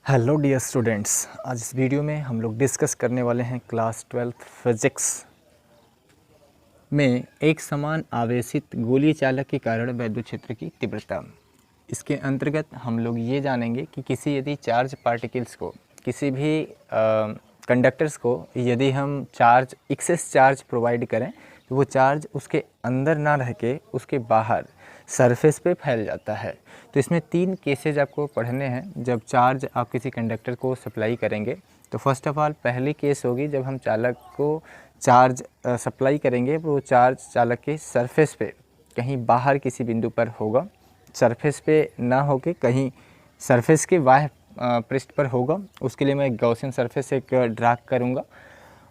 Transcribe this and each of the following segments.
Hello dear students, आज इस video में हम लोग डिस्कस करने वाले हैं क्लास 12th फिजिक्स में एक समान आवेशित गोलीय चालक के कारण वैद्युत क्षेत्र की तीव्रता। इसके अंतर्गत हम लोग ये जानेंगे कि यदि चार्ज पार्टिकल्स को किसी भी कंडक्टर्स को यदि हम चार्ज एक्सेस चार्ज प्रोवाइड करें तो वो चार्ज उसके अंदर ना रह के उसके बाहर सरफेस पे फैल जाता है। तो इसमें 3 केसेज आपको पढ़ने हैं जब चार्ज आप किसी कंडक्टर को सप्लाई करेंगे। तो फर्स्ट ऑफ ऑल पहली केस होगी जब हम चालक को चार्ज सप्लाई करेंगे, वो चार्ज चालक के सरफेस पे कहीं बाहर किसी बिंदु पर होगा, सरफेस पे ना होके कहीं सरफेस के बाह्य पृष्ठ पर होगा। उसके लिए मैं गॉसियन सरफेस एक ड्रा करूँगा।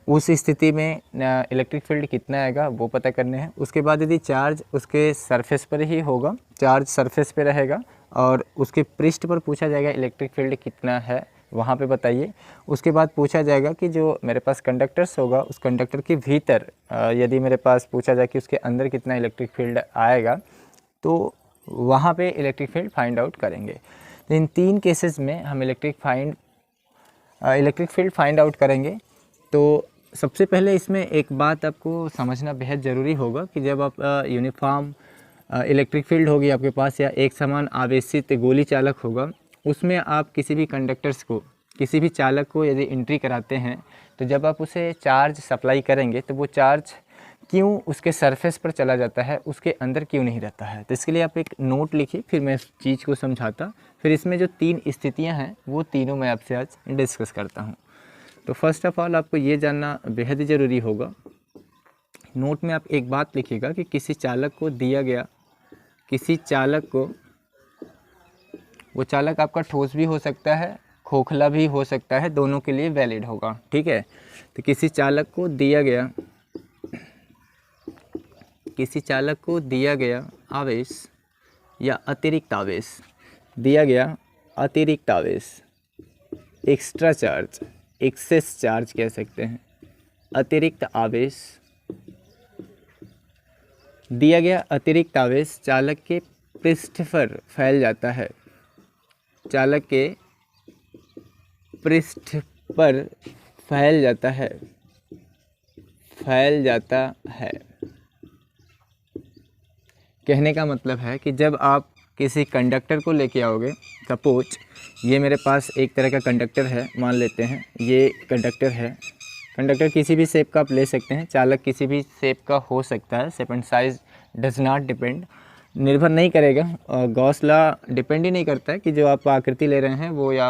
उस स्थिति में इलेक्ट्रिक फील्ड कितना आएगा वो पता करने हैं। उसके बाद यदि चार्ज उसके सरफेस पर ही होगा, चार्ज सरफेस पे रहेगा और उसके पृष्ठ पर पूछा जाएगा इलेक्ट्रिक फील्ड कितना है, वहाँ पे बताइए। उसके बाद पूछा जाएगा कि जो मेरे पास कंडक्टर्स होगा उस कंडक्टर के भीतर यदि मेरे पास पूछा जाए कि उसके अंदर कितना इलेक्ट्रिक फील्ड आएगा तो वहाँ पे इलेक्ट्रिक फील्ड फाइंड आउट करेंगे। तो इन 3 केसेस में हम इलेक्ट्रिक फील्ड फाइंड आउट करेंगे। तो सबसे पहले इसमें एक बात आपको समझना बेहद ज़रूरी होगा कि जब आप यूनिफॉर्म इलेक्ट्रिक फील्ड होगी आपके पास या एक समान आवेशित गोली चालक होगा, उसमें आप किसी भी कंडक्टर्स को, किसी भी चालक को यदि एंट्री कराते हैं तो जब आप उसे चार्ज सप्लाई करेंगे तो वो चार्ज क्यों उसके सरफेस पर चला जाता है, उसके अंदर क्यों नहीं रहता है। तो इसके लिए आप एक नोट लिखिए, फिर मैं इस चीज़ को समझाता। फिर इसमें जो 3 स्थितियाँ हैं वो तीनों मैं आपसे आज डिस्कस करता हूँ। तो फर्स्ट ऑफ ऑल आपको ये जानना बेहद ज़रूरी होगा, नोट में आप एक बात लिखिएगा कि किसी चालक को दिया गया, किसी चालक को, वो चालक आपका ठोस भी हो सकता है, खोखला भी हो सकता है, दोनों के लिए वैलिड होगा, ठीक है। तो किसी चालक को दिया गया, किसी चालक को दिया गया आवेश या अतिरिक्त आवेश, दिया गया अतिरिक्त आवेश, एक्स्ट्रा चार्ज, एक्सेस चार्ज कह सकते हैं, अतिरिक्त आवेश, दिया गया अतिरिक्त आवेश चालक के पृष्ठ पर फैल जाता है, चालक के पृष्ठ पर फैल जाता है, फैल जाता है। कहने का मतलब है कि जब आप किसी कंडक्टर को लेके आओगे, सपोज ये मेरे पास एक तरह का कंडक्टर है, मान लेते हैं ये कंडक्टर है, कंडक्टर किसी भी शेप का आप ले सकते हैं, चालक किसी भी शेप का हो सकता है, shape and size does not depend, निर्भर नहीं करेगा, गॉस लॉ डिपेंड ही नहीं करता है कि जो आप आकृति ले रहे हैं वो या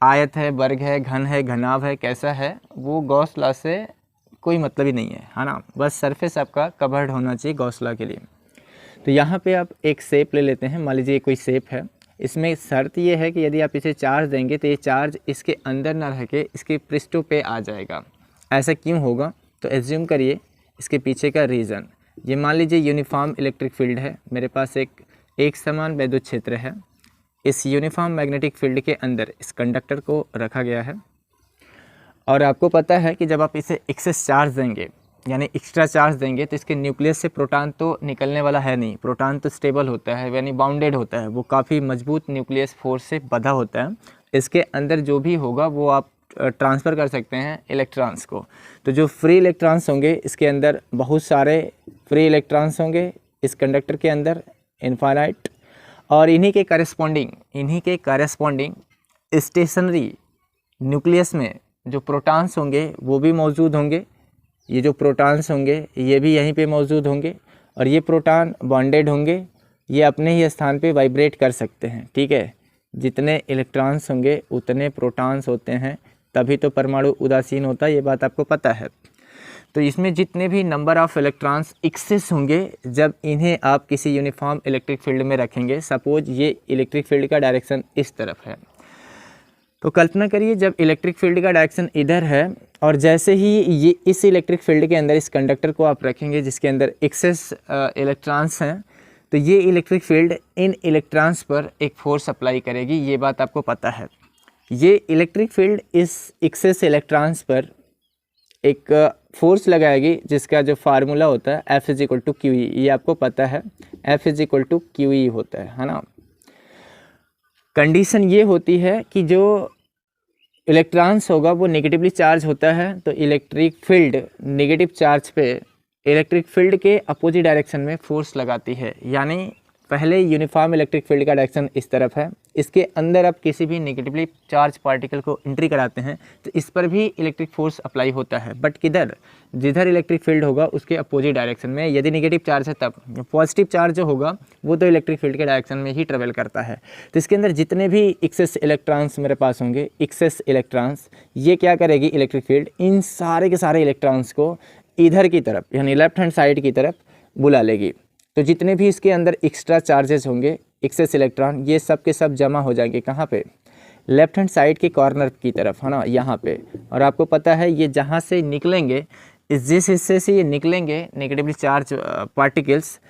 आयत है, वर्ग है, घन है, घनाभ है, कैसा है, वो गॉस लॉ से कोई मतलब ही नहीं है ना। बस सरफेस आपका कवर्ड होना चाहिए गॉस लॉ के लिए। तो यहाँ पे आप एक शेप ले लेते हैं, मान लीजिए कोई शेप है, इसमें शर्त ये है कि यदि आप इसे चार्ज देंगे तो ये चार्ज इसके अंदर ना रह के इसके पृष्ठों पे आ जाएगा। ऐसा क्यों होगा? तो एज्यूम करिए इसके पीछे का रीज़न, ये मान लीजिए यूनिफॉर्म इलेक्ट्रिक फील्ड है, मेरे पास एक समान वैद्युत क्षेत्र है, इस यूनिफॉर्म मैग्नेटिक फील्ड के अंदर इस कंडक्टर को रखा गया है और आपको पता है कि जब आप इसे एक्सेस चार्ज देंगे यानी एक्स्ट्रा चार्ज देंगे तो इसके न्यूक्लियस से प्रोटॉन तो निकलने वाला है नहीं, प्रोटॉन तो स्टेबल होता है यानी बाउंडेड होता है, वो काफ़ी मजबूत न्यूक्लियस फोर्स से बंधा होता है। इसके अंदर जो भी होगा वो आप ट्रांसफ़र कर सकते हैं इलेक्ट्रॉन्स को। तो जो फ्री इलेक्ट्रॉन्स होंगे, इसके अंदर बहुत सारे फ्री इलेक्ट्रॉन्स होंगे इस कंडक्टर के अंदर, इनफाइनाइट, और इन्हीं के करेस्पॉन्डिंग स्टेशनरी न्यूक्लियस में जो प्रोटॉन्स होंगे वो भी मौजूद होंगे। ये जो प्रोटॉन्स होंगे ये भी यहीं पे मौजूद होंगे और ये प्रोटॉन बॉन्डेड होंगे, ये अपने ही स्थान पे वाइब्रेट कर सकते हैं, ठीक है। जितने इलेक्ट्रॉन्स होंगे उतने प्रोटॉन्स होते हैं, तभी तो परमाणु उदासीन होता है, ये बात आपको पता है। तो इसमें जितने भी नंबर ऑफ़ इलेक्ट्रॉन्स एक्सेस होंगे, जब इन्हें आप किसी यूनिफॉर्म इलेक्ट्रिक फील्ड में रखेंगे, सपोज ये इलेक्ट्रिक फील्ड का डायरेक्शन इस तरफ है, तो कल्पना करिए जब इलेक्ट्रिक फील्ड का डायरेक्शन इधर है और जैसे ही ये इस इलेक्ट्रिक फील्ड के अंदर इस कंडक्टर को आप रखेंगे जिसके अंदर एक्सेस इलेक्ट्रॉन्स हैं, तो ये इलेक्ट्रिक फील्ड इन इलेक्ट्रॉन्स पर एक फोर्स अप्लाई करेगी, ये बात आपको पता है। ये इलेक्ट्रिक फील्ड इस एक्सेस इलेक्ट्रॉन्स पर एक फोर्स लगाएगी जिसका जो फार्मूला होता है F = QE, ये आपको पता है, F = QE होता है ना। कंडीशन ये होती है कि जो इलेक्ट्रॉन्स होगा वो नेगेटिवली चार्ज होता है, तो इलेक्ट्रिक फील्ड नेगेटिव चार्ज पे इलेक्ट्रिक फील्ड के अपोजिट डायरेक्शन में फोर्स लगाती है। यानी पहले यूनिफॉर्म इलेक्ट्रिक फील्ड का डायरेक्शन इस तरफ है, इसके अंदर आप किसी भी नेगेटिवली चार्ज पार्टिकल को एंट्री कराते हैं तो इस पर भी इलेक्ट्रिक फोर्स अप्लाई होता है, बट किधर, जिधर इलेक्ट्रिक फील्ड होगा उसके अपोजिट डायरेक्शन में। यदि नेगेटिव चार्ज है तब पॉजिटिव चार्ज जो होगा वो तो इलेक्ट्रिक फील्ड के डायरेक्शन में ही ट्रेवल करता है। तो इसके अंदर जितने भी एक्सेस इलेक्ट्रॉन्स मेरे पास होंगे, एक्सेस इलेक्ट्रॉन्स, ये क्या करेगी इलेक्ट्रिक फील्ड, इन सारे के सारे इलेक्ट्रॉन्स को इधर की तरफ यानी लेफ्ट हैंड साइड की तरफ बुला लेगी। तो जितने भी इसके अंदर एक्स्ट्रा चार्जेस होंगे, एक्सेस इलेक्ट्रॉन, ये सब के सब जमा हो जाएंगे कहाँ पे, लेफ्ट हैंड साइड के कॉर्नर की तरफ, है ना, यहाँ पे। और आपको पता है ये जहाँ से निकलेंगे, जिस हिस्से से ये निकलेंगे नेगेटिवली चार्ज पार्टिकल्स,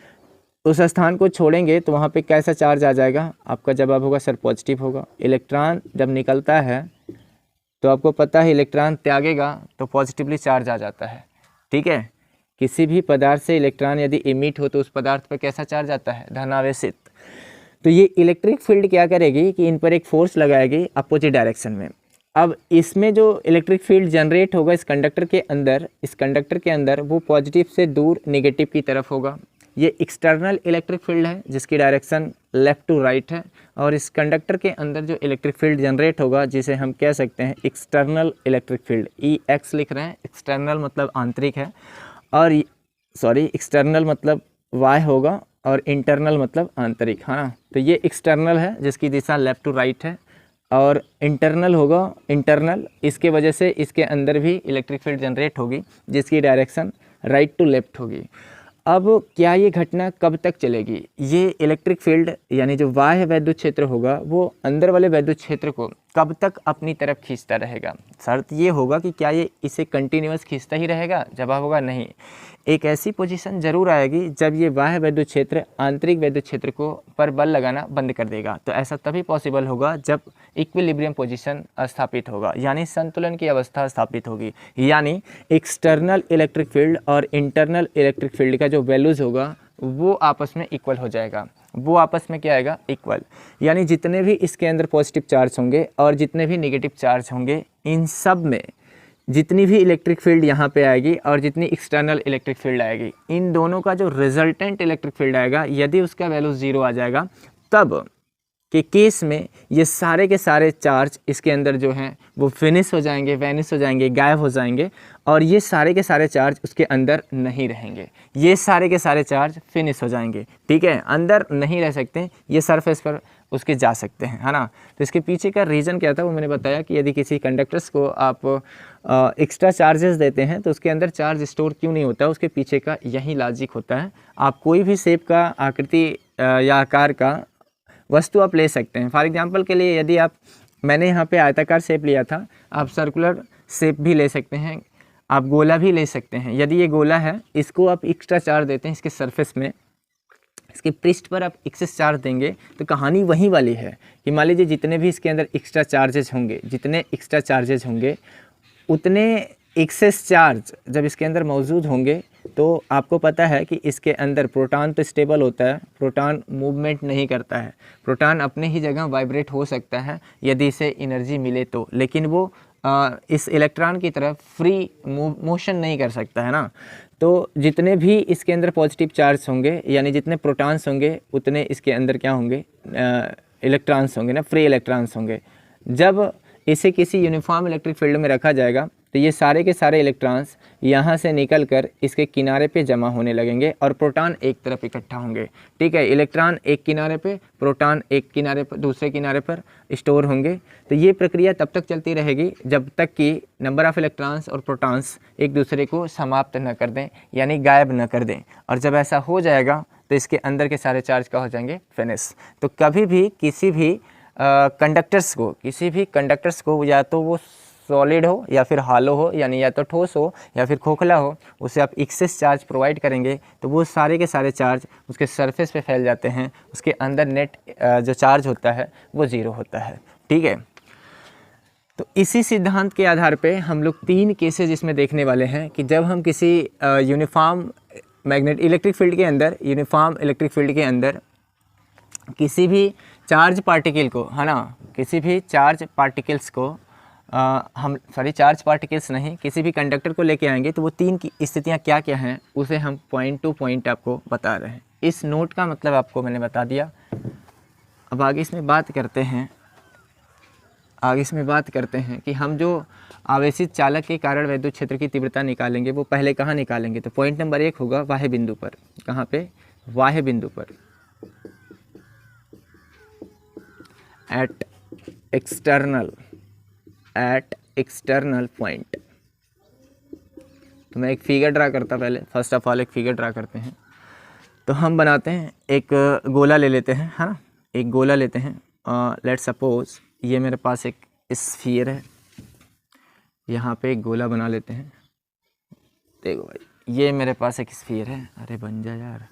उस स्थान को छोड़ेंगे तो वहाँ पे कैसा चार्ज आ जाएगा, आपका जवाब होगा सर पॉजिटिव होगा। इलेक्ट्रॉन जब निकलता है तो आपको पता है इलेक्ट्रॉन त्यागेगा तो पॉजिटिवली चार्ज आ जाता है, ठीक है। किसी भी पदार्थ से इलेक्ट्रॉन यदि इमिट हो तो उस पदार्थ पर कैसा चार्ज आता है, धनावेशित। तो ये इलेक्ट्रिक फील्ड क्या करेगी कि इन पर एक फोर्स लगाएगी अपोजिट डायरेक्शन में। अब इसमें जो इलेक्ट्रिक फील्ड जनरेट होगा इस कंडक्टर के अंदर, इस कंडक्टर के अंदर वो पॉजिटिव से दूर नेगेटिव की तरफ होगा। ये एक्सटर्नल इलेक्ट्रिक फील्ड है जिसकी डायरेक्शन लेफ़्ट टू राइट है। और इस कंडक्टर के अंदर जो इलेक्ट्रिक फील्ड जनरेट होगा जिसे हम कह सकते हैं एक्सटर्नल इलेक्ट्रिक फील्ड, EX लिख रहे हैं, एक्सटर्नल मतलब आंतरिक है, और एक्सटर्नल मतलब Y होगा और इंटरनल मतलब आंतरिक, है ना। तो ये एक्सटर्नल है जिसकी दिशा लेफ़्ट टू राइट है, और इंटरनल होगा इंटरनल, इसके वजह से इसके अंदर भी इलेक्ट्रिक फील्ड जनरेट होगी जिसकी डायरेक्शन राइट टू लेफ़्ट होगी। अब क्या ये घटना कब तक चलेगी, ये इलेक्ट्रिक फील्ड यानी जो बाह्य वैद्युत क्षेत्र होगा वो अंदर वाले वैद्युत क्षेत्र को कब तक अपनी तरफ खींचता रहेगा। शर्त ये होगा कि क्या ये इसे कंटिन्यूअस खींचता ही रहेगा, जवाब होगा नहीं। एक ऐसी पोजीशन जरूर आएगी जब ये बाह्य वैद्युत क्षेत्र आंतरिक वैद्युत क्षेत्र को पर बल लगाना बंद कर देगा। तो ऐसा तभी पॉसिबल होगा जब इक्विलिब्रियम पोजीशन स्थापित होगा, यानी संतुलन की अवस्था स्थापित होगी। यानी एक्सटर्नल इलेक्ट्रिक फील्ड और इंटरनल इलेक्ट्रिक फील्ड का जो वैल्यूज़ होगा वो आपस में इक्वल हो जाएगा। वो आपस में क्या आएगा, इक्वल। यानी जितने भी इसके अंदर पॉजिटिव चार्ज होंगे और जितने भी नेगेटिव चार्ज होंगे, इन सब में जितनी भी इलेक्ट्रिक फील्ड यहाँ पे आएगी और जितनी एक्सटर्नल इलेक्ट्रिक फील्ड आएगी, इन दोनों का जो रिजल्टेंट इलेक्ट्रिक फील्ड आएगा, यदि उसका वैल्यू 0 आ जाएगा तब के केस में ये सारे के सारे चार्ज इसके अंदर जो हैं वो फिनिश हो जाएंगे, वैनिश हो जाएंगे, गायब हो जाएंगे, और ये सारे के सारे चार्ज उसके अंदर नहीं रहेंगे। ये सारे के सारे चार्ज फिनिश हो जाएंगे, ठीक है, अंदर नहीं रह सकते, ये सरफेस पर उसके जा सकते हैं, है ना। तो इसके पीछे का रीज़न क्या था वो मैंने बताया कि यदि किसी कंडक्टर्स को आप एक्स्ट्रा चार्जेस देते हैं तो उसके अंदर चार्ज स्टोर क्यों नहीं होता, उसके पीछे का यही लॉजिक होता है। आप कोई भी शेप का, आकृति या आकार का वस्तु आप ले सकते हैं। फॉर एग्जांपल के लिए यदि मैंने यहाँ पे आयताकार शेप लिया था, आप सर्कुलर शेप भी ले सकते हैं, आप गोला भी ले सकते हैं। यदि ये गोला है, इसको आप एक्स्ट्रा चार्ज देते हैं इसके सरफेस में, इसके पृष्ठ पर आप एक्सेस चार्ज देंगे तो कहानी वही वाली है कि मान लीजिए जितने भी इसके अंदर एक्स्ट्रा चार्जेस होंगे, जितने एक्स्ट्रा चार्जेस होंगे उतने एक्सेस चार्ज जब इसके अंदर मौजूद होंगे तो आपको पता है कि इसके अंदर प्रोटॉन तो स्टेबल होता है, प्रोटॉन मूवमेंट नहीं करता है, प्रोटॉन अपने ही जगह वाइब्रेट हो सकता है यदि इसे एनर्जी मिले तो, लेकिन वो इस इलेक्ट्रॉन की तरफ फ्री मोशन नहीं कर सकता है ना। तो जितने भी इसके अंदर पॉजिटिव चार्ज होंगे यानी जितने प्रोटॉन्स होंगे उतने इसके अंदर क्या होंगे, इलेक्ट्रॉन्स होंगे ना, फ्री इलेक्ट्रॉन्स होंगे। जब इसे किसी यूनिफॉर्म इलेक्ट्रिक फील्ड में रखा जाएगा तो ये सारे के सारे इलेक्ट्रॉन्स यहाँ से निकलकर इसके किनारे पे जमा होने लगेंगे और प्रोटॉन एक तरफ इकट्ठा होंगे, ठीक है। इलेक्ट्रॉन एक किनारे पे, प्रोटॉन एक किनारे पर, दूसरे किनारे पर स्टोर होंगे। तो ये प्रक्रिया तब तक चलती रहेगी जब तक कि नंबर ऑफ़ इलेक्ट्रॉन्स और प्रोटॉन्स एक दूसरे को समाप्त न कर दें, यानी गायब न कर दें। और जब ऐसा हो जाएगा तो इसके अंदर के सारे चार्ज क्या हो जाएंगे, फिनिश। तो कभी भी किसी भी कंडक्टर्स को या तो वो सॉलिड हो या फिर हालो हो, यानी या तो ठोस हो या फिर खोखला हो, उसे आप एक्सेस चार्ज प्रोवाइड करेंगे तो वो सारे के सारे चार्ज उसके सरफेस पे फैल जाते हैं, उसके अंदर नेट जो चार्ज होता है वो 0 होता है, ठीक है। तो इसी सिद्धांत के आधार पे हम लोग 3 केसेज इसमें देखने वाले हैं कि जब हम किसी यूनिफॉर्म मैग्नेट इलेक्ट्रिक फील्ड के अंदर, यूनिफॉर्म इलेक्ट्रिक फील्ड के अंदर किसी भी चार्ज पार्टिकल को, है ना, किसी भी चार्ज पार्टिकल्स को चार्ज पार्टिकल्स नहीं, किसी भी कंडक्टर को लेके आएंगे तो वो 3 की स्थितियाँ क्या क्या हैं उसे हम पॉइंट टू पॉइंट आपको बता रहे हैं। इस नोट का मतलब आपको मैंने बता दिया। अब आगे इसमें बात करते हैं कि हम जो आवेशित चालक के कारण विद्युत क्षेत्र की तीव्रता निकालेंगे वो पहले कहाँ निकालेंगे। तो पॉइंट नंबर 1 होगा बाह्य बिंदु पर। कहाँ पे? बाह्य बिंदु पर, एट एक्सटर्नल पॉइंट। तो मैं एक फिगर ड्रा करता, पहले फर्स्ट ऑफ ऑल एक फिगर ड्रा करते हैं। तो हम बनाते हैं, एक गोला ले लेते हैं, है ना, एक गोला लेते हैं। लेट्स सपोज ये मेरे पास एक स्फीयर है, यहाँ पे एक गोला बना लेते हैं। देखो भाई, ये मेरे पास एक स्फीयर है, अरे बन जा यार,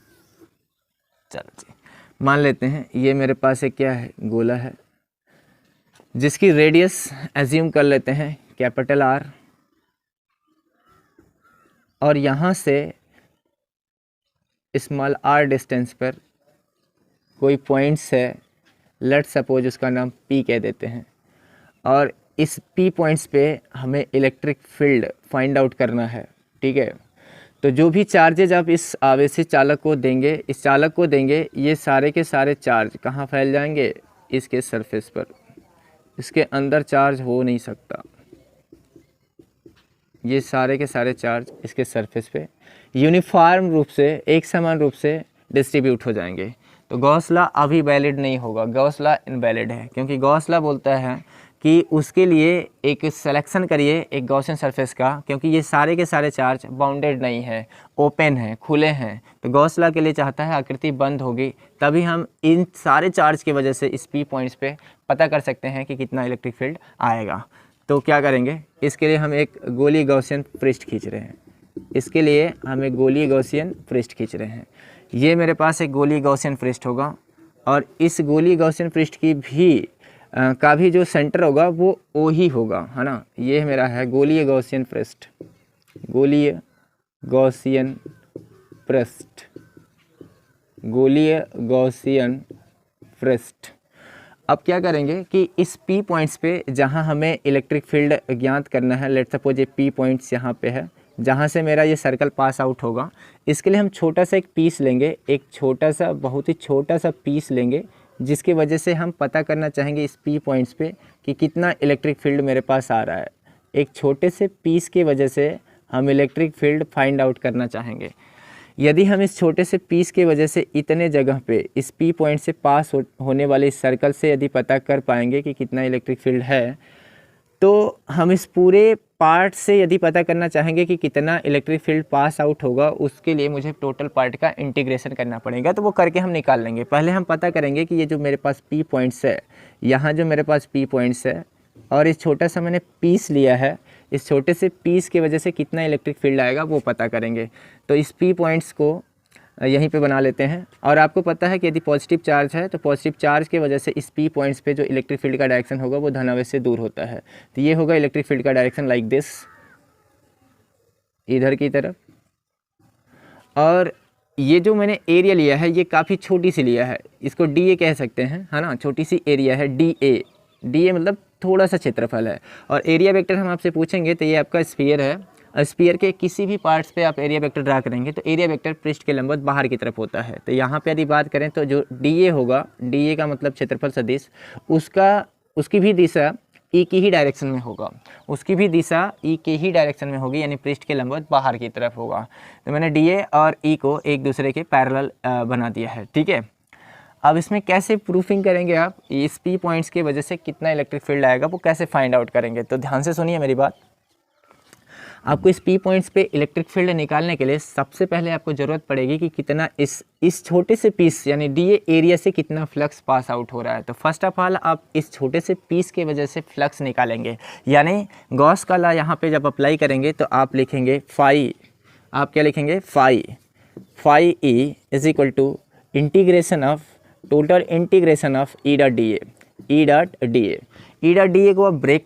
चलो जी, मान लेते हैं ये मेरे पास एक क्या है, गोला है, जिसकी रेडियस एज्यूम कर लेते हैं कैपिटल R, और यहाँ से स्मॉल r डिस्टेंस पर कोई पॉइंट्स है, लेट्स सपोज उसका नाम P कह देते हैं, और इस P पॉइंट्स पे हमें इलेक्ट्रिक फील्ड फाइंड आउट करना है। ठीक है, तो जो भी चार्जेज आप इस आवेशित चालक को देंगे, ये सारे के सारे चार्ज कहाँ फैल जाएंगे? इसके सरफेस पर। इसके अंदर चार्ज हो नहीं सकता, ये सारे के सारे चार्ज इसके सरफेस पे यूनिफॉर्म रूप से, एक समान रूप से डिस्ट्रीब्यूट हो जाएंगे। तो गॉस लॉ अभी वैलिड नहीं होगा, गॉस लॉ इनवैलिड है, क्योंकि गॉस लॉ बोलता है कि उसके लिए एक सिलेक्शन करिए एक गॉसियन सरफेस का, क्योंकि ये सारे के सारे चार्ज बाउंडेड नहीं है, ओपन है, खुले हैं। तो गॉस लॉ के लिए चाहता है आकृति बंद होगी, तभी हम इन सारे चार्ज की वजह से इस P पॉइंट्स पे पता कर सकते हैं कि कितना इलेक्ट्रिक फील्ड आएगा। तो क्या करेंगे, इसके लिए हम एक गोलीय गॉसियन पृष्ठ खींच रहे हैं। ये मेरे पास एक गोलीय गॉसियन पृष्ठ होगा, और इस गोलीय गॉसियन पृष्ठ की भी का भी जो सेंटर होगा वो O ही होगा, है ना। ये मेरा है गोलीय गॉसियन पृष्ठ। अब क्या करेंगे कि इस P पॉइंट्स पे जहाँ हमें इलेक्ट्रिक फील्ड ज्ञात करना है, लेट्स सपोज ये P पॉइंट्स यहाँ पे है, जहाँ से मेरा ये सर्कल पास आउट होगा, इसके लिए हम छोटा सा एक पीस लेंगे, एक छोटा सा, बहुत ही छोटा सा पीस लेंगे, जिसकी वजह से हम पता करना चाहेंगे इस P पॉइंट्स पे कि कितना इलेक्ट्रिक फील्ड मेरे पास आ रहा है। एक छोटे से पीस की वजह से हम इलेक्ट्रिक फील्ड फाइंड आउट करना चाहेंगे। यदि हम इस छोटे से पीस की वजह से इतने जगह पे इस P पॉइंट से पास होने वाले इस सर्कल से यदि पता कर पाएंगे कि कितना इलेक्ट्रिक फील्ड है, तो हम इस पूरे पार्ट से यदि पता करना चाहेंगे कि कितना इलेक्ट्रिक फील्ड पास आउट होगा, उसके लिए मुझे टोटल पार्ट का इंटीग्रेशन करना पड़ेगा। तो वो करके हम निकाल लेंगे। पहले हम पता करेंगे कि ये जो मेरे पास P पॉइंट्स है, यहाँ जो मेरे पास P पॉइंट्स है, और इस छोटा सा मैंने पीस लिया है, इस छोटे से पीस की वजह से कितना इलेक्ट्रिक फील्ड आएगा वो पता करेंगे। तो इस P पॉइंट्स को यहीं पे बना लेते हैं। और आपको पता है कि यदि पॉजिटिव चार्ज है तो पॉजिटिव चार्ज की वजह से इस P पॉइंट्स पे जो इलेक्ट्रिक फील्ड का डायरेक्शन होगा वो धनावेश से दूर होता है। तो ये होगा इलेक्ट्रिक फील्ड का डायरेक्शन लाइक दिस, इधर की तरफ। और ये जो मैंने एरिया लिया है ये काफ़ी छोटी सी लिया है, इसको DA कह सकते हैं, है ना, छोटी सी एरिया है DA मतलब थोड़ा सा क्षेत्रफल है। और एरिया वेक्टर हम आपसे पूछेंगे तो ये आपका स्फीयर है, स्फीयर के किसी भी पार्ट्स पे आप एरिया वेक्टर ड्रा करेंगे तो एरिया वेक्टर पृष्ठ के लंबवत बाहर की तरफ होता है। तो यहाँ पे यदि बात करें तो जो DA होगा, DA का मतलब क्षेत्रफल सदिश, उसकी भी दिशा E की ही डायरेक्शन में होगा, यानी पृष्ठ के लंबवत बाहर की तरफ होगा। तो मैंने DA और E को एक दूसरे के पैरेलल बना दिया है। ठीक है, अब इसमें कैसे प्रूफिंग करेंगे आप, इस P पॉइंट्स की वजह से कितना इलेक्ट्रिक फील्ड आएगा वो कैसे फाइंड आउट करेंगे। तो ध्यान से सुनिए मेरी बात। आपको इस P पॉइंट्स पे इलेक्ट्रिक फील्ड निकालने के लिए सबसे पहले आपको ज़रूरत पड़ेगी कि कितना इस छोटे से पीस यानी DA एरिया से कितना फ्लक्स पास आउट हो रहा है। तो फर्स्ट ऑफ ऑल आप इस छोटे से पीस की वजह से फ्लक्स निकालेंगे, यानी गॉस का लॉ यहाँ पे जब अप्लाई करेंगे तो आप लिखेंगे फाई, आप क्या लिखेंगे, phi E is equal to integration of total integration of E dot DA को आप ब्रेक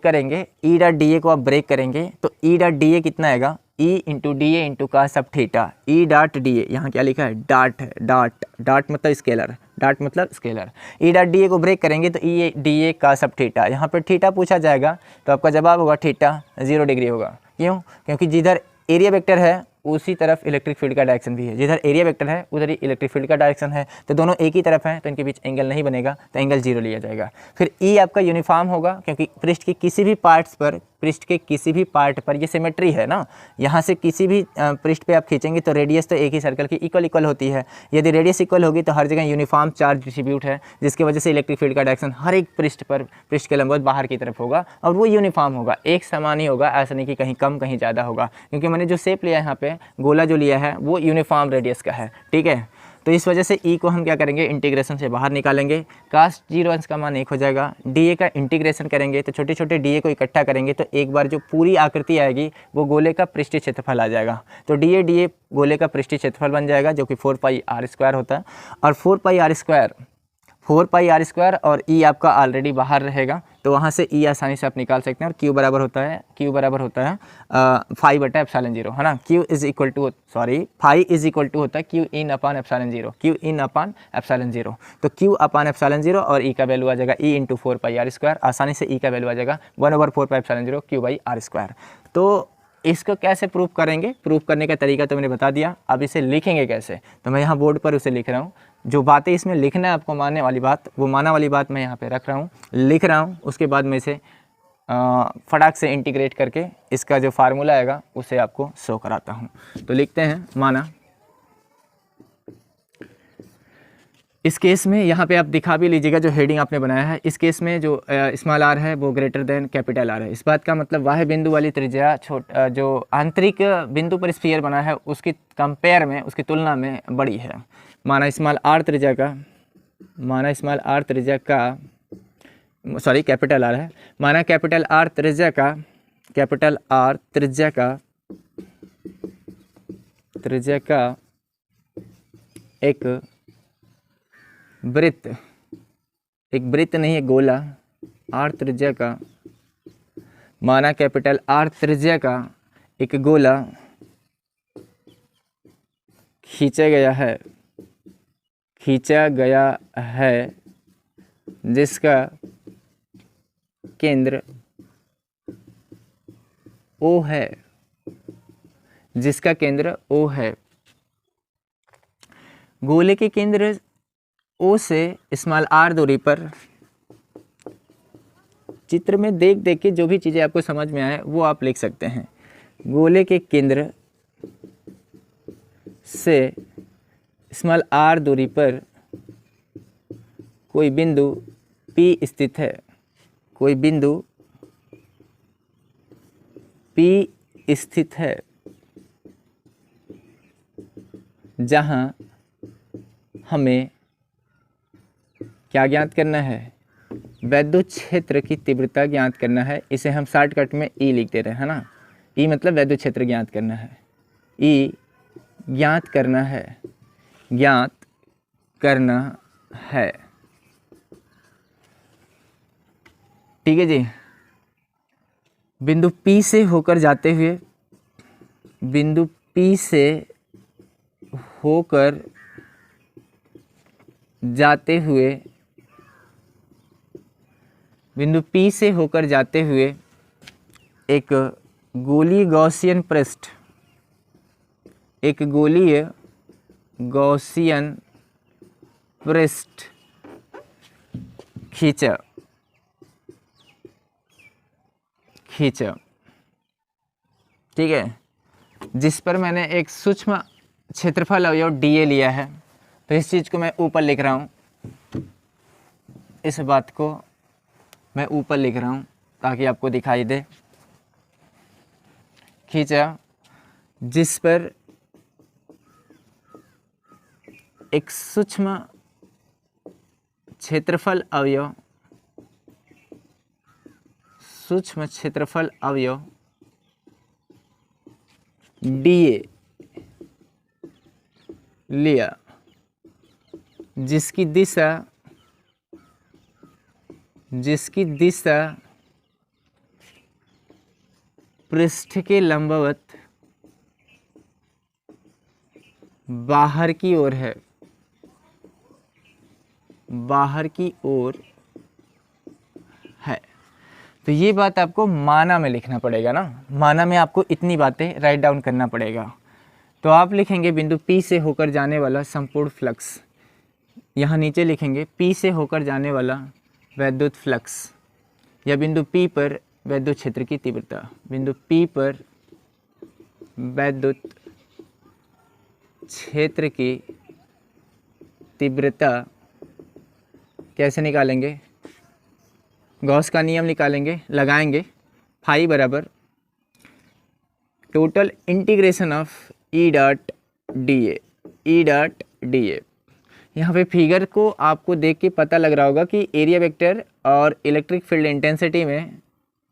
करेंगे, तो E डॉट DA कितना आएगा, ई इंटू डी ए इंटू का सब थीटा, ई डॉट डी ए, यहाँ क्या लिखा है डाट है, डाट, डाट मतलब स्केलर, डाट मतलब स्केलर, ई डॉट डी ए को ब्रेक करेंगे तो ई डी ए का सब थीटा, यहाँ पर थीटा पूछा जाएगा तो आपका जवाब होगा थीटा 0 डिग्री होगा। क्यों? क्योंकि जिधर एरिया वेक्टर है उसी तरफ इलेक्ट्रिक फील्ड का डायरेक्शन भी है, जिधर एरिया वेक्टर है उधर ही इलेक्ट्रिक फील्ड का डायरेक्शन है, तो दोनों एक ही तरफ हैं तो इनके बीच एंगल नहीं बनेगा, तो एंगल 0 लिया जाएगा। फिर ई आपका यूनिफॉर्म होगा क्योंकि पृष्ठ के किसी भी पार्ट्स पर, पृष्ठ के किसी भी पार्ट पर, ये सिमेट्री है ना, यहाँ से किसी भी पृष्ठ पे आप खींचेंगे तो रेडियस तो एक ही सर्कल की इक्वल होती है। यदि रेडियस इक्वल होगी तो हर जगह यूनिफॉर्म चार्ज डिस्ट्रीब्यूट है, जिसकी वजह से इलेक्ट्रिक फील्ड का डायरेक्शन हर एक पृष्ठ पर, पृष्ठ के लंबवत बाहर की तरफ होगा और वो यूनिफॉर्म होगा, एक समान ही होगा, ऐसा नहीं कि कहीं कम कहीं ज़्यादा होगा, क्योंकि मैंने जो शेप लिया है यहाँ पे, गोला जो लिया है वो यूनिफॉर्म रेडियस का है। ठीक है, तो इस वजह से ई को हम क्या करेंगे, इंटीग्रेशन से बाहर निकालेंगे, कास्ट 0 अंश का मान 1 हो जाएगा। डी ए का इंटीग्रेशन करेंगे तो छोटे छोटे डी ए को इकट्ठा करेंगे तो एक बार जो पूरी आकृति आएगी वो गोले का पृष्ठीय क्षेत्रफल आ जाएगा। तो डी ए गोले का पृष्ठीय क्षेत्रफल बन जाएगा जो कि 4 पाई आर स्क्वायर होता है, और 4 पाई आर स्क्वायर और ई आपका ऑलरेडी बाहर रहेगा तो वहाँ से ई आसानी से आप निकाल सकते हैं। और क्यू बराबर होता है 5/ε0 है ना, क्यू इज इक्वल टू होता है क्यू इन अपान ε0, तो क्यू अपान ε0 और ई का वैल्यू आ जाएगा E into 4 pi R square, आसानी से ई का वैल्यू आ जाएगा 1/4 pi ε0 Q by R square. तो इसको कैसे प्रूव करेंगे, प्रूव करने का तरीका तो मैंने बता दिया, अब इसे लिखेंगे कैसे, तो मैं यहाँ बोर्ड पर उसे लिख रहा हूँ। जो बातें इसमें लिखना है आपको, मानने वाली बात, वो माना वाली बात मैं यहाँ पे रख रहा हूँ, लिख रहा हूँ। उसके बाद मैं इसे फटाक से इंटीग्रेट करके इसका जो फार्मूला आएगा उसे आपको शो कराता हूँ। तो लिखते हैं, माना इस केस में यहाँ पे आप दिखा भी लीजिएगा जो हेडिंग आपने बनाया है, इस केस में जो स्मॉल आर है वो ग्रेटर देन कैपिटल आर है। इस बात का मतलब बाह्य बिंदु वाली त्रिज्या जो आंतरिक बिंदु पर स्फीयर बना है उसकी कंपेयर में, उसकी तुलना में बड़ी है। माना स्मॉल आर त्रिज्या का सॉरी कैपिटल आर है, माना कैपिटल आर त्रिज्या का एक वृत्त नहीं है, गोला आर त्रिज्या का, माना कैपिटल आर त्रिज्या का एक गोला खींचा गया है जिसका केंद्र O है, गोले के केंद्र O से स्मॉल आर दूरी पर, चित्र में देख के जो भी चीज़ें आपको समझ में आए वो आप लिख सकते हैं। गोले के केंद्र से स्मॉल आर दूरी पर कोई बिंदु P स्थित है, जहां हमें क्या ज्ञात करना है, वैद्युत क्षेत्र की तीव्रता ज्ञात करना है। इसे हम शॉर्टकट में ई लिख दे रहे हैं ना, ई मतलब वैद्युत क्षेत्र ज्ञात करना है, ई ज्ञात करना है। ठीक है जी, बिंदु P से होकर जाते हुए एक गोलीय गॉसियन पृष्ठ खींचा, ठीक है, जिस पर मैंने एक सूक्ष्म क्षेत्रफल अवयव dA लिया है। तो इस चीज़ को मैं ऊपर लिख रहा हूँ, इस बात को मैं ऊपर लिख रहा हूँ ताकि आपको दिखाई दे। खींचा जिस पर एक सूक्ष्म क्षेत्रफल अवयव dA लिया, जिसकी दिशा पृष्ठ के लंबवत बाहर की ओर है, बाहर की ओर है। तो ये बात आपको माना में लिखना पड़ेगा ना, माना में आपको इतनी बातें राइट डाउन करना पड़ेगा। तो आप लिखेंगे बिंदु P से होकर जाने वाला संपूर्ण फ्लक्स, यहाँ नीचे लिखेंगे P से होकर जाने वाला वैद्युत फ्लक्स, या बिंदु P पर वैद्युत क्षेत्र की तीव्रता। बिंदु P पर वैद्युत क्षेत्र की तीव्रता कैसे निकालेंगे, गॉस का नियम निकालेंगे, लगाएंगे। फाई बराबर total integration of E dot D A, E dot D ए। यहाँ पे फिगर को आपको देख के पता लग रहा होगा कि एरिया वेक्टर और इलेक्ट्रिक फील्ड इंटेंसिटी में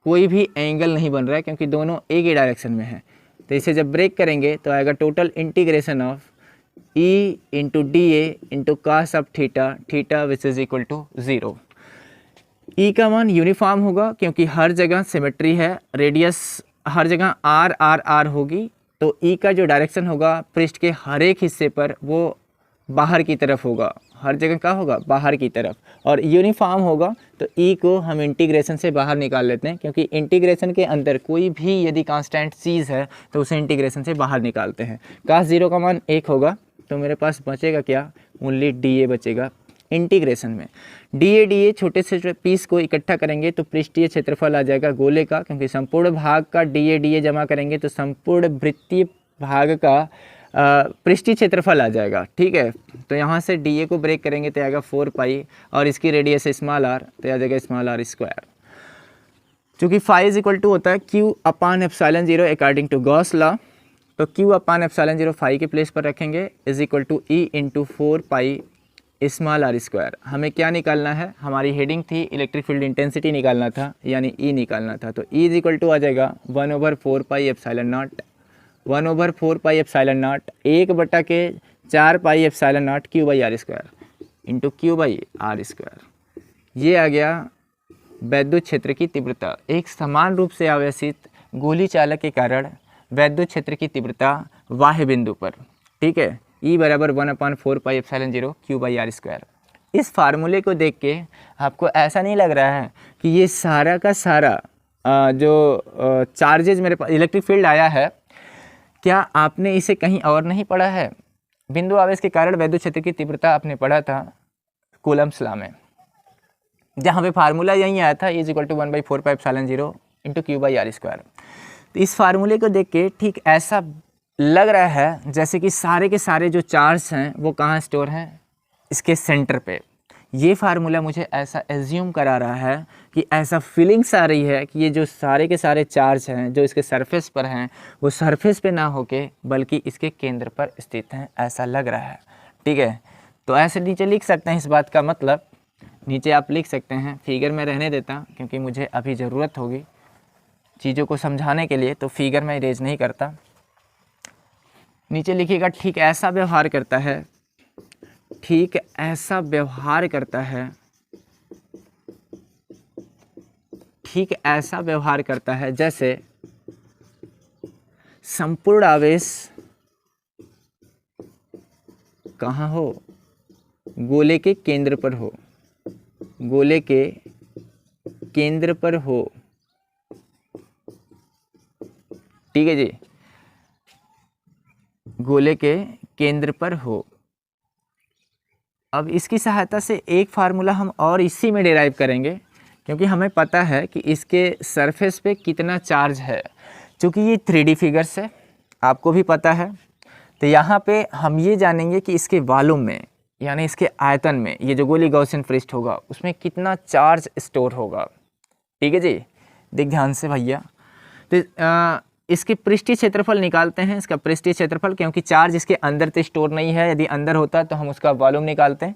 कोई भी एंगल नहीं बन रहा है, क्योंकि दोनों एक ही डायरेक्शन में है। तो इसे जब ब्रेक करेंगे तो आएगा total integration of E into D A into cos of theta, theta which is equal to 0। E का मान यूनिफॉर्म होगा क्योंकि हर जगह सिमेट्री है, रेडियस हर जगह आर आर आर होगी, तो ई का जो डायरेक्शन होगा पृष्ठ के हर एक हिस्से पर वो बाहर की तरफ होगा, हर जगह क्या होगा, बाहर की तरफ, और यूनिफॉर्म होगा। तो ई को हम इंटीग्रेशन से बाहर निकाल लेते हैं, क्योंकि इंटीग्रेशन के अंदर कोई भी यदि कांस्टेंट चीज़ है तो उसे इंटीग्रेशन से बाहर निकालते हैं। कास 0 का मान 1 होगा, तो मेरे पास बचेगा क्या, ओनली डी ए बचेगा इंटीग्रेशन में। डी ए छोटे से पीस को इकट्ठा करेंगे तो पृष्ठीय क्षेत्रफल आ जाएगा गोले का, क्योंकि संपूर्ण भाग का डी ए जमा करेंगे तो संपूर्ण वृत्तीय भाग का पृष्ठीय क्षेत्रफल आ जाएगा। ठीक है, तो यहाँ से डी ए को ब्रेक करेंगे तो आएगा 4 पाई, और इसकी रेडियस है स्मॉल आर, तो आ जाएगा स्मॉल आर स्क्वायर। चूँकि फाई इज इक्वल टू होता है Q upon epsilon 0 according to Gauss law, तो Q अपान एप्सिलॉन 0 फाई के प्लेस पर रखेंगे is equal to E into 4 pi small R square. हमें क्या निकालना है, हमारी हेडिंग थी इलेक्ट्रिक फील्ड इंटेंसिटी निकालना था, यानी ई निकालना था। तो ई इज इक्वल टू आ जाएगा 1/4 pi epsilon nought, 1/4 pi epsilon nought 1/4 pi epsilon nought Q by R square into Q by R square. ये आ गया वैद्युत क्षेत्र की तीव्रता। एक समान रूप से आवेशित गोली चालक के कारण वैद्युत क्षेत्र की तीव्रता बाह्य बिंदु पर। ठीक है, E बराबर 1/4 pi epsilon 0 Q by R square. इस फार्मूले को देख के आपको ऐसा नहीं लग रहा है कि ये सारा का सारा जो चार्जेज मेरे पास इलेक्ट्रिक फील्ड आया है, क्या आपने इसे कहीं और नहीं पढ़ा है? बिंदु आवेश के कारण वैद्युत क्षेत्र की तीव्रता आपने पढ़ा था कूलम्ब्स लॉ में, जहाँ पे फार्मूला यही आया था, is equal to 1/4 pi epsilon 0 into Q by R square. तो इस फार्मूले को देख के ठीक ऐसा लग रहा है जैसे कि सारे के सारे जो चार्ज हैं वो कहाँ स्टोर हैं, इसके सेंटर पे। ये फार्मूला मुझे ऐसा एज्यूम करा रहा है कि ऐसा फीलिंग्स आ रही है कि ये जो सारे के सारे चार्ज हैं जो इसके सरफेस पर हैं वो सरफेस पे ना होके बल्कि इसके केंद्र पर स्थित हैं, ऐसा लग रहा है। ठीक है, तो ऐसे नीचे लिख सकते हैं, इस बात का मतलब नीचे आप लिख सकते हैं। फिगर में रहने देता क्योंकि मुझे अभी ज़रूरत होगी चीज़ों को समझाने के लिए, तो फिगर में इरेज नहीं करता। नीचे लिखिएगा ठीक ऐसा व्यवहार करता है, ठीक ऐसा व्यवहार करता है, ठीक ऐसा व्यवहार करता है जैसे संपूर्ण आवेश कहाँ हो, गोले के केंद्र पर हो, गोले के केंद्र पर हो। ठीक है जी, गोले के केंद्र पर हो। अब इसकी सहायता से एक फार्मूला हम और इसी में डिराइव करेंगे, क्योंकि हमें पता है कि इसके सरफेस पे कितना चार्ज है। चूँकि ये 3D फिगर्स है, आपको भी पता है, तो यहाँ पे हम ये जानेंगे कि इसके वॉल्यूम में यानी इसके आयतन में ये जो गोली गॉसियन पृष्ठ होगा उसमें कितना चार्ज स्टोर होगा। ठीक है जी, देख ध्यान से भैया। तो इसके पृष्ठीय क्षेत्रफल निकालते हैं, इसका पृष्ठीय क्षेत्रफल, क्योंकि चार्ज इसके अंदर तो स्टोर नहीं है। यदि अंदर होता तो हम उसका वॉल्यूम निकालते हैं,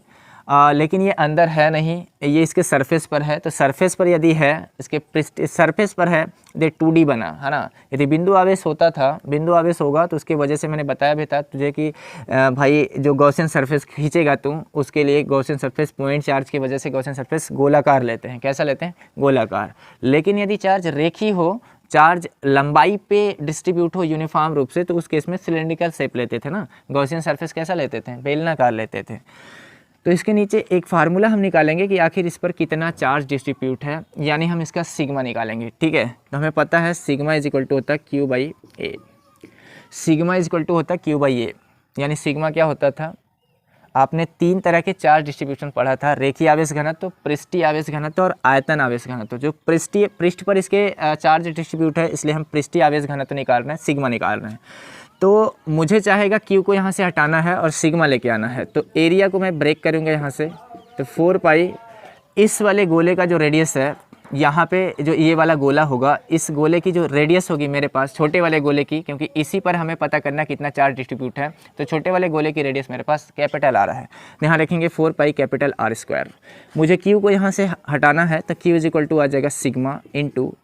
लेकिन ये अंदर है नहीं, ये इसके सरफेस पर है। तो सरफेस पर यदि है, इसके पृष्ठ सरफेस पर है, ये 2D बना है ना। यदि बिंदु आवेश होता था, बिंदु आवेश होगा तो उसकी वजह से मैंने बताया भी था तुझे कि भाई जो गॉसियन सरफेस खींचेगा तू, उसके लिए गॉसियन सरफेस पॉइंट चार्ज की वजह से गॉसियन सरफेस गोलाकार लेते हैं। कैसा लेते हैं? गोलाकार। लेकिन यदि चार्ज रेखीय हो, चार्ज लंबाई पे डिस्ट्रीब्यूट हो यूनिफॉर्म रूप से, तो उस केस में सिलेंड्रिकल शेप लेते थे ना, गॉसियन सरफेस कैसा लेते थे, बेलनाकार लेते थे। तो इसके नीचे एक फार्मूला हम निकालेंगे कि आखिर इस पर कितना चार्ज डिस्ट्रीब्यूट है, यानी हम इसका सिग्मा निकालेंगे, ठीक है। तो हमें पता है सिग्मा इज इक्वल टू होता है Q by A, sigma is equal to होता है क्यू बाई ए, यानी सिग्मा क्या होता था, आपने 3 तरह के चार्ज डिस्ट्रीब्यूशन पढ़ा था, रेखीय आवेश घनत्व, पृष्ठीय आवेश घनत्व और आयतन आवेश घनत्व। जो पृष्ठ पर इसके चार्ज डिस्ट्रीब्यूट है, इसलिए हम पृष्ठीय आवेश घनत्व निकाल रहे हैं, सिग्मा निकाल रहे हैं। तो मुझे चाहेगा क्यू को यहाँ से हटाना है और सिग्मा लेके आना है, तो एरिया को मैं ब्रेक करूँगा यहाँ से, तो 4 पाई इस वाले गोले का जो रेडियस है, यहाँ पे जो ये वाला गोला होगा, इस गोले की जो रेडियस होगी मेरे पास, छोटे वाले गोले की, क्योंकि इसी पर हमें पता करना कितना चार्ज डिस्ट्रीब्यूट है, तो छोटे वाले गोले की रेडियस मेरे पास कैपिटल आ रहा है, यहाँ रखेंगे 4 पाई कैपिटल आर स्क्वायर। मुझे क्यू को यहाँ से हटाना है, तो क्यू इज इक्वल टू आ जाएगा sigma into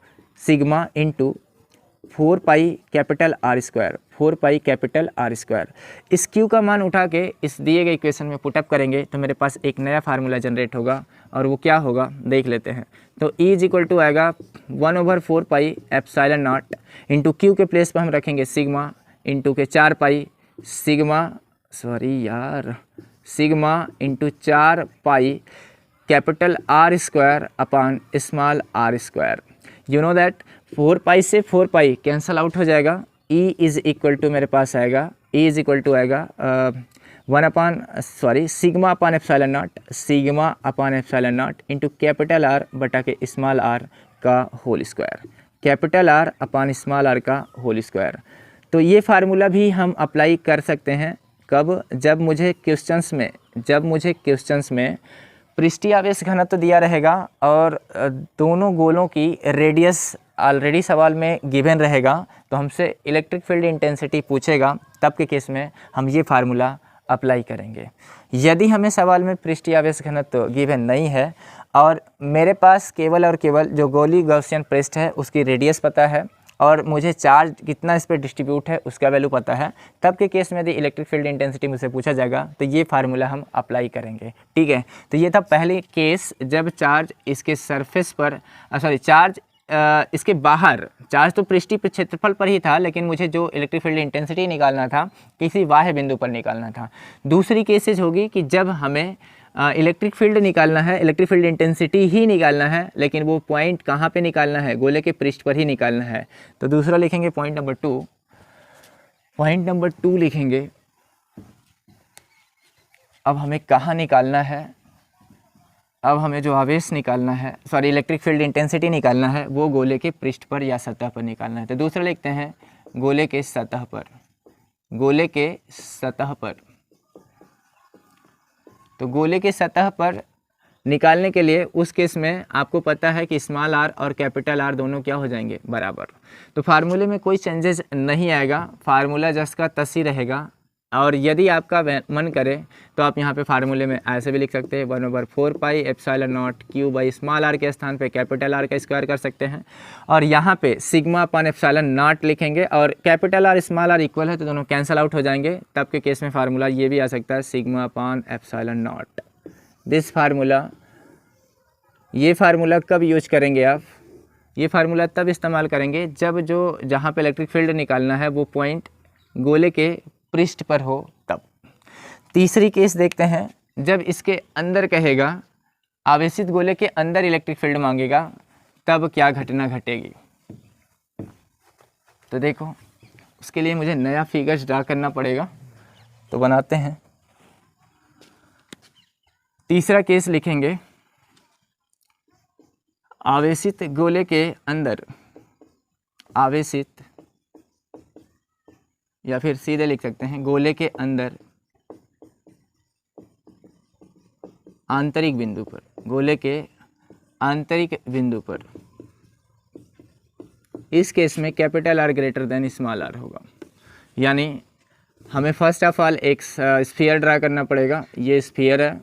4 pi capital R square, 4 pi capital R square. इस क्यू का मान उठा के इस दिए गए इक्वेशन में पुटअप करेंगे, तो मेरे पास एक नया फार्मूला जनरेट होगा, और वो क्या होगा देख लेते हैं। तो E इज इक्वल टू आएगा 1/4 pi epsilon naught into Q के प्लेस पर हम रखेंगे सिग्मा इंटू के 4 pi sigma into 4 pi capital R square upon small R square. You know that 4 pi से 4 पाई कैंसल आउट हो जाएगा, E इज इक्वल टू मेरे पास आएगा, E इज इक्वल टू आएगा sigma upon epsilon naught into capital R बटा के small R का whole square, capital R upon small R का होल स्क्वायर। तो ये फार्मूला भी हम अप्लाई कर सकते हैं कब, जब मुझे क्वेश्चंस में पृष्ठीय आवेश घनत्व दिया रहेगा और दोनों गोलों की रेडियस ऑलरेडी सवाल में गिवन रहेगा, तो हमसे इलेक्ट्रिक फील्ड इंटेंसिटी पूछेगा, तब के केस में हम ये फार्मूला अप्लाई करेंगे। यदि हमें सवाल में पृष्ठीय आवेश घनत्व गिवन नहीं है और मेरे पास केवल और केवल जो गोली गॉसियन पृष्ठ है उसकी रेडियस पता है और मुझे चार्ज कितना इस पर डिस्ट्रीब्यूट है उसका वैल्यू पता है, तब के केस में यदि इलेक्ट्रिक फील्ड इंटेंसिटी मुझसे पूछा जाएगा तो ये फार्मूला हम अप्लाई करेंगे, ठीक है। तो ये था पहले केस जब चार्ज इसके सरफेस पर इसके बाहर, चार्ज तो पृष्ठीय क्षेत्रफल पर ही था, लेकिन मुझे जो इलेक्ट्रिक फील्ड इंटेंसिटी निकालना था किसी बाह्य बिंदु पर निकालना था। दूसरी केसेज होगी कि जब हमें इलेक्ट्रिक फील्ड निकालना है, इलेक्ट्रिक फील्ड इंटेंसिटी ही निकालना है, लेकिन वो पॉइंट कहाँ पे निकालना है, गोले के पृष्ठ पर ही निकालना है। तो दूसरा लिखेंगे पॉइंट नंबर 2 लिखेंगे। अब हमें कहाँ निकालना है, अब हमें जो आवेश निकालना है, इलेक्ट्रिक फील्ड इंटेंसिटी निकालना है, वो गोले के पृष्ठ पर या सतह पर निकालना है। तो दूसरा लिखते हैं गोले के सतह पर। तो गोले के सतह पर निकालने के लिए उस केस में आपको पता है कि स्मॉल आर और कैपिटल आर दोनों क्या हो जाएंगे, बराबर। तो फार्मूले में कोई चेंजेस नहीं आएगा, फार्मूला जस्ट का तस ही रहेगा। और यदि आपका मन करे तो आप यहाँ पे फार्मूले में ऐसे भी लिख सकते हैं 1/4 pi epsilon naught Q by small R के स्थान पे कैपिटल आर का स्क्वायर कर सकते हैं, और यहाँ पे सिग्मा अपॉन एप्सिलॉन नॉट लिखेंगे, और capital R small R equal है तो दोनों कैंसल आउट हो जाएंगे। तब के केस में फार्मूला ये भी आ सकता है सिग्मा अपॉन एप्सिलॉन नॉट। ये फार्मूला कब यूज करेंगे आप, ये फार्मूला तब इस्तेमाल करेंगे जब जहाँ पे इलेक्ट्रिक फील्ड निकालना है वो पॉइंट गोले के पृष्ठ पर हो तब। तीसरी केस देखते हैं, जब इसके अंदर कहेगा, आवेशित गोले के अंदर इलेक्ट्रिक फील्ड मांगेगा, तब क्या घटना घटेगी। तो देखो उसके लिए मुझे नया फिगर्स ड्रा करना पड़ेगा, तो बनाते हैं। तीसरा केस लिखेंगे, आवेशित गोले के अंदर, या फिर सीधे लिख सकते हैं गोले के अंदर आंतरिक बिंदु पर, गोले के आंतरिक बिंदु पर, इस केस में capital R greater than small R होगा। यानी हमें फर्स्ट ऑफ ऑल एक स्फीयर ड्रा करना पड़ेगा, ये स्फीयर है,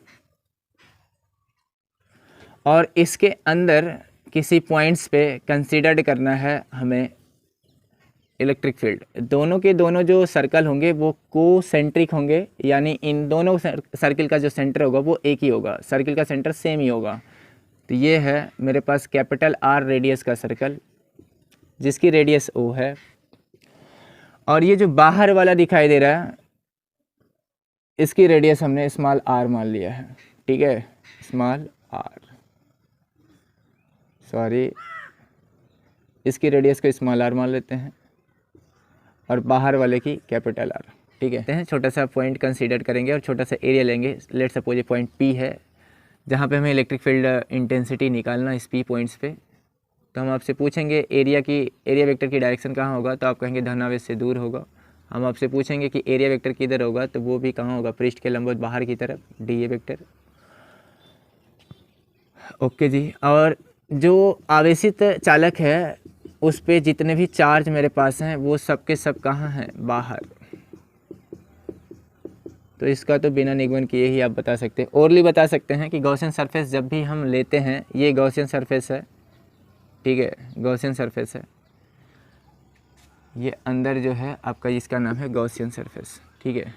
और इसके अंदर किसी पॉइंट्स पे कंसीडर्ड करना है हमें इलेक्ट्रिक फील्ड। दोनों के दोनों जो सर्कल होंगे वो कोसेंट्रिक होंगे, यानी इन दोनों सर्किल का जो सेंटर होगा वो एक ही होगा, सर्किल का सेंटर सेम ही होगा। तो ये है मेरे पास कैपिटल आर रेडियस का सर्कल, जिसकी रेडियस ओ है, और ये जो बाहर वाला दिखाई दे रहा है इसकी रेडियस हमने स्मॉल आर मान लिया है, ठीक है, स्मॉल आर, सॉरी इसकी रेडियस को स्मॉल आर मान लेते हैं और बाहर वाले की कैपिटल आर, ठीक है। छोटा सा पॉइंट कंसीडर करेंगे और छोटा सा एरिया लेंगे। लेट सपोज ये पॉइंट पी है जहाँ पे हमें इलेक्ट्रिक फील्ड इंटेंसिटी निकालना इस पी पॉइंट्स पे। तो हम आपसे पूछेंगे एरिया वेक्टर की डायरेक्शन कहाँ होगा, तो आप कहेंगे धनावेश से दूर होगा। हम आपसे पूछेंगे कि एरिया वेक्टर किधर होगा, तो वो भी कहाँ होगा, पृष्ठ के लंबवत बाहर की तरफ, डी ए वेक्टर। ओके जी। और जो आवेशित चालक है उस पे जितने भी चार्ज मेरे पास हैं वो सब के सब कहाँ हैं, बाहर। तो इसका तो बिना निगमन किए ही आप बता सकते हैं, ओरली बता सकते हैं कि गॉसियन सरफेस जब भी हम लेते हैं, ये गॉसियन सरफेस है, ठीक है, गॉसियन सरफेस है, ये अंदर जो है आपका इसका नाम है गॉसियन सरफेस, ठीक है,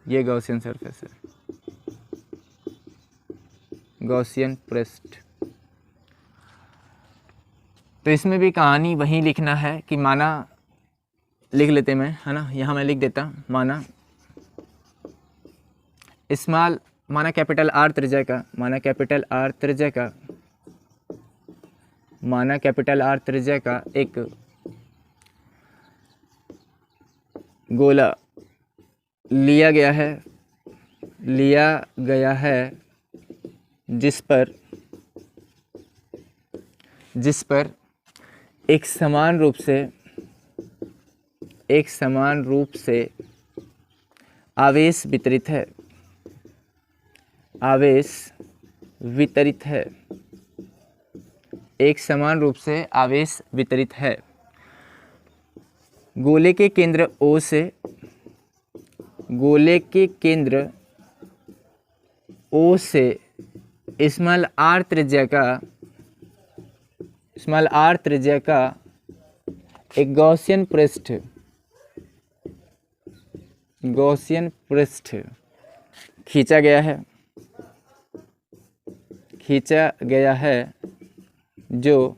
ये गॉसियन सरफेस है, गॉसियन पृष्ठ। तो इसमें भी कहानी वही लिखना है कि माना लिख लेते मैं, है ना, यहाँ मैं लिख देता माना स्मॉल, माना कैपिटल आर त्रिज्या का, माना कैपिटल आर त्रिज्या का, माना कैपिटल आर त्रिज्या का एक गोला लिया गया है जिस पर एक समान रूप से आवेश वितरित है, एक समान रूप से आवेश वितरित है। गोले के केंद्र O से स्मॉल आर त्रिज्या का एक गॉसियन पृष्ठ खींचा गया है जो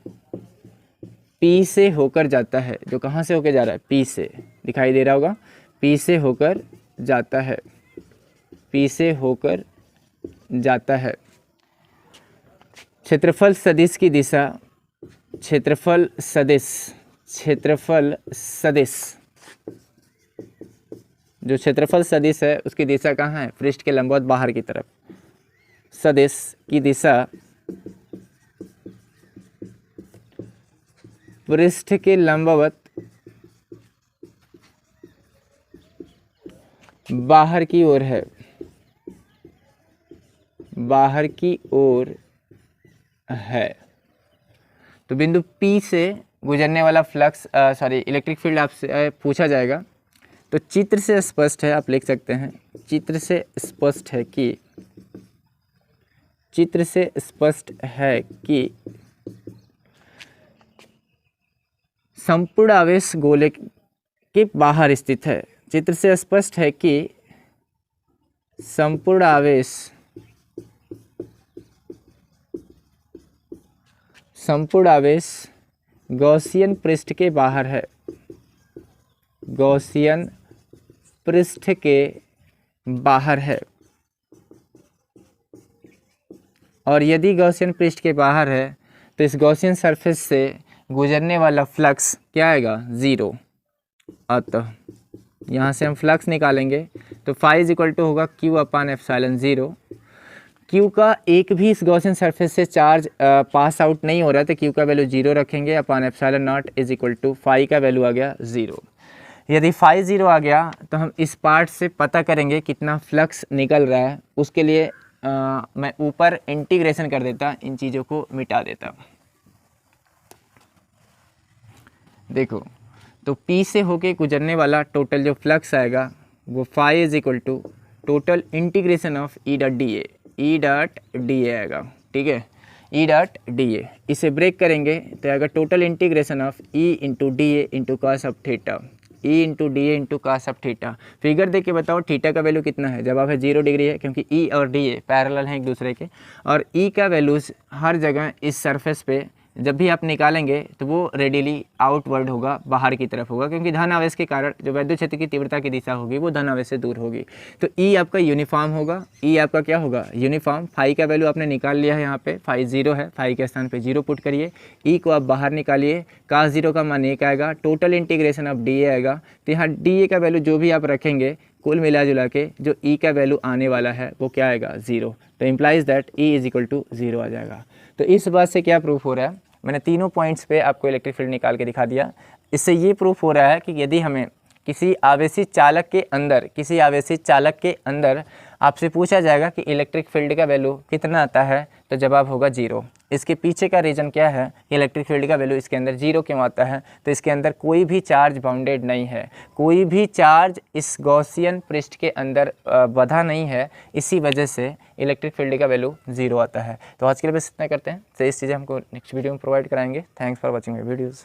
P से होकर जाता है, जो कहाँ से होकर जा रहा है, P से, दिखाई दे रहा होगा, P से होकर जाता है। क्षेत्रफल सदिश जो क्षेत्रफल सदिश है उसकी दिशा कहाँ है, पृष्ठ के लंबवत बाहर की तरफ। सदिश की दिशा पृष्ठ के लंबवत बाहर की ओर है। तो बिंदु P से गुजरने वाला फ्लक्स इलेक्ट्रिक फील्ड आपसे पूछा जाएगा। तो चित्र से स्पष्ट है, आप लिख सकते हैं, चित्र से स्पष्ट है कि संपूर्ण आवेश गोले के बाहर स्थित है। चित्र से स्पष्ट है कि संपूर्ण आवेश गॉसियन पृष्ठ के बाहर है, गॉसियन पृष्ठ के बाहर है। और यदि गॉसियन पृष्ठ के बाहर है तो इस गॉसियन सरफेस से गुजरने वाला फ्लक्स क्या आएगा, ज़ीरो। अतः यहाँ से हम फ्लक्स निकालेंगे तो फाई इज इक्वल टू होगा Q अपान एप्सिलॉन 0। Q का एक भी इस गॉसियन सरफेस से चार्ज पास आउट नहीं हो रहा, तो Q का वैल्यू 0 रखेंगे, upon epsilon naught is equal to phi का वैल्यू आ गया 0। यदि फाई 0 आ गया तो हम इस पार्ट से पता करेंगे कितना फ्लक्स निकल रहा है। उसके लिए मैं ऊपर इंटीग्रेशन कर देता, इन चीज़ों को मिटा देता। देखो, तो P से होके गुजरने वाला टोटल जो फ्लक्स आएगा वो phi is equal to total integration of E dot D A आएगा, ठीक है, ई डॉट डी ए। इसे ब्रेक करेंगे तो आएगा total integration of E into D A into cos of theta, E into D A into cos of theta. Figure देख के बताओ थीटा का वैल्यू कितना है, जवाब है 0 डिग्री है, क्योंकि ई और डी ए पैरेलल हैं एक दूसरे के, और ई का वैल्यूज़ हर जगह इस सरफेस पे जब भी आप निकालेंगे तो वो रेडिली आउटवर्ड होगा, बाहर की तरफ होगा, क्योंकि धन आवेश के कारण जो वैद्युत क्षेत्र की तीव्रता की दिशा होगी वो धन आवेश से दूर होगी। तो ई आपका यूनिफॉर्म होगा, ई आपका क्या होगा, यूनिफॉर्म। फाई का वैल्यू आपने निकाल लिया है, यहाँ पे फाई 0 है, फाई के स्थान पे 0 पुट करिए, ई को आप बाहर निकालिए, cos 0 का मान 1 आएगा, टोटल इंटीग्रेशन ऑफ डी आएगा। तो यहाँ डी का वैल्यू जो भी आप रखेंगे कुल मिला जुला के जो ई का वैल्यू आने वाला है वो क्या आएगा, 0। तो implies that E is equal to 0 आ जाएगा। तो इस बात से क्या प्रूफ हो रहा है, मैंने तीनों पॉइंट्स पे आपको इलेक्ट्रिक फील्ड निकाल के दिखा दिया। इससे ये प्रूफ हो रहा है कि यदि हमें किसी आवेशित चालक के अंदर आपसे पूछा जाएगा कि इलेक्ट्रिक फील्ड का वैल्यू कितना आता है, तो जवाब होगा 0। इसके पीछे का रीज़न क्या है, इलेक्ट्रिक फील्ड का वैल्यू इसके अंदर 0 क्यों आता है, तो इसके अंदर कोई भी चार्ज बाउंडेड नहीं है, कोई भी चार्ज इस गॉसियन पृष्ठ के अंदर बधा नहीं है, इसी वजह से इलेक्ट्रिक फील्ड का वैल्यू 0 आता है। तो आज के लिए बस इतना करते हैं, तो इस चीज़ें हमको नेक्स्ट वीडियो में प्रोवाइड कराएंगे। Thanks for watching my videos.